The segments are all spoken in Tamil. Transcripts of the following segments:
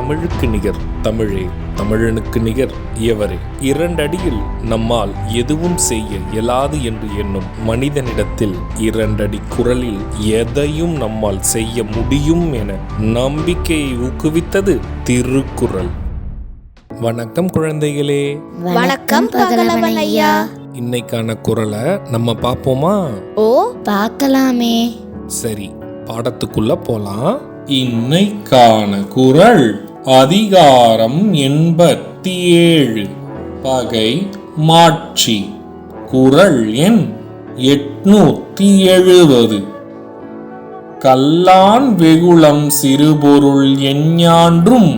தமிழுக்கு நிகர் தமிழே, தமிழனுக்கு நிகர் எவரே. 2 அடியில் நம்மால் எதுவும் செய்ய இயலாது என்று எண்ணும் மனிதனிடத்தில் 2 அடி குரலில் எதையும் நம்மால் செய்ய முடியும் என நம்பிக்கையை ஊக்குவித்தது திருக்குறள். வணக்கம் குழந்தைகளே. வணக்கம் பகலவன் ஐயா. இன்னைக்கான குறளை நம்ம பார்ப்போமா? ஓ, பார்க்கலாமே. சரி, பாடத்துக்குள்ள போலாம். இன்னைக்கான குறள் அதிகாரம் 87 பகை மாட்சி. குறள் எண் 870. கல்லான் வெகுளம் சிறுபொருள் எஞ்ஞான்றும்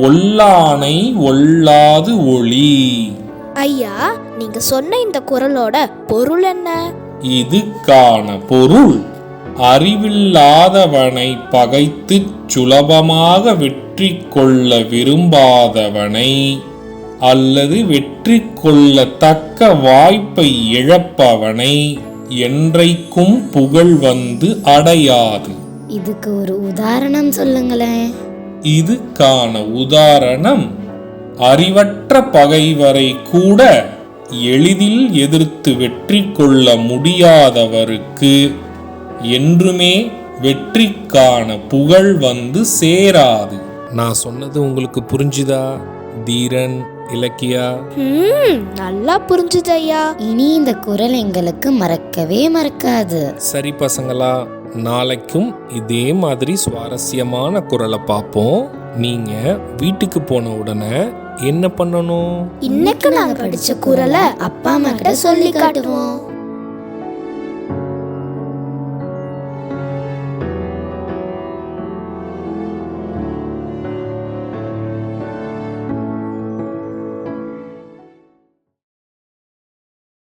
ஒல்லானை ஒல்லாது ஒளி. ஐயா, நீங்க சொன்ன இந்த குறளோட பொருள் என்ன? இதுக்கான பொருள், அறிவில்லாதவனை பகைத்து சுலபமாக வெற்றி கொள்ள விரும்பாதவனை அல்லது வெற்றி கொள்ள தக்க வாய்ப்பை இழப்பவனை என்றைக்கும் புகழ் வந்து அடையாது. இதுக்கு ஒரு உதாரணம் சொல்லுங்களேன். இதுக்கான உதாரணம், அறிவற்ற பகைவரை கூட எளிதில் எதிர்த்து வெற்றி கொள்ள முடியாதவருக்கு என்றுமே வெற்றிக்கான புகழ் வந்து சேராது. நான் சொன்னது உங்களுக்கு புரிஞ்சுதா தீரன், இலக்கியா? நல்லா புரிஞ்சுது ஐயா. இனி இந்த குறள் எங்களுக்கு மறக்கவே மறக்காது. சரி பசங்களா, நாளைக்கும் இதே மாதிரி சுவாரஸ்யமான குறளை பார்ப்போம். நீங்க வீட்டுக்கு போன உடனே என்ன பண்ணணும்? இன்னைக்கு நாங்க படிச்ச குறளை அப்பா அம்மா கிட்ட சொல்லி காட்டுவோம்.